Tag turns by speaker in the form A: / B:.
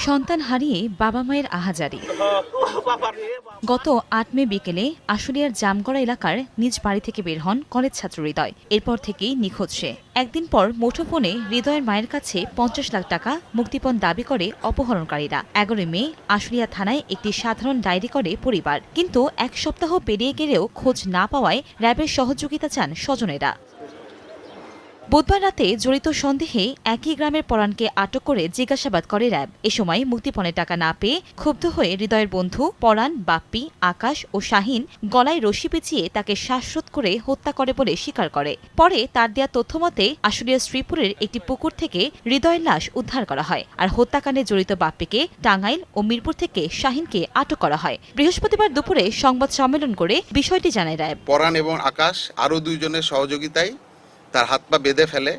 A: সন্তান হারিয়ে বাবা মায়ের আহাজারি। গত ৮ মে বিকেলে আশুলিয়ার জামগড়া এলাকার নিজ বাড়ি থেকে বের হন কলেজ ছাত্র হৃদয়। এরপর থেকেই নিখোঁজ সে। একদিন পর মুঠোফোনে হৃদয়ের মায়ের কাছে ৫০ লাখ টাকা মুক্তিপণ দাবি করে অপহরণকারীরা। ১১ মে আশুলিয়া থানায় একটি সাধারণ ডায়েরি করে পরিবার, কিন্তু এক সপ্তাহ পেরিয়ে গেলেও খোঁজ না পাওয়ায় র্যাবের সহযোগিতা চান স্বজনেরা। বুধবার রাতে জড়িত সন্দেহে একই গ্রামের পরাণকে আটক করে জিজ্ঞাসাবাদ করে র্যাব। এ সময় মুক্তিপণের টাকা না পেয়ে ক্ষুব্ধ হয়ে হৃদয়ের বন্ধু পরাণ, বাপ্পি, আকাশ ও শাহিন গলায় রশি পেঁচিয়ে তাকে শ্বাসরোধ করে হত্যা করে বলে স্বীকার করে। পরে তার দেয়া তথ্যমতে আশুলিয়া শ্রীপুরের একটি পুকুর থেকে হৃদয়ের লাশ উদ্ধার করা হয়, আর হত্যাকাণ্ডে জড়িত বাপ্পিকে টাঙ্গাইল ও মিরপুর থেকে শাহিনকে আটক করা হয়। বৃহস্পতিবার দুপুরে সংবাদ সম্মেলন করে বিষয়টি জানায় র্যাব।
B: পরাণ এবং আকাশ আরও দুইজনের সহযোগিতায় তার হাত পা বেঁধে ফেলে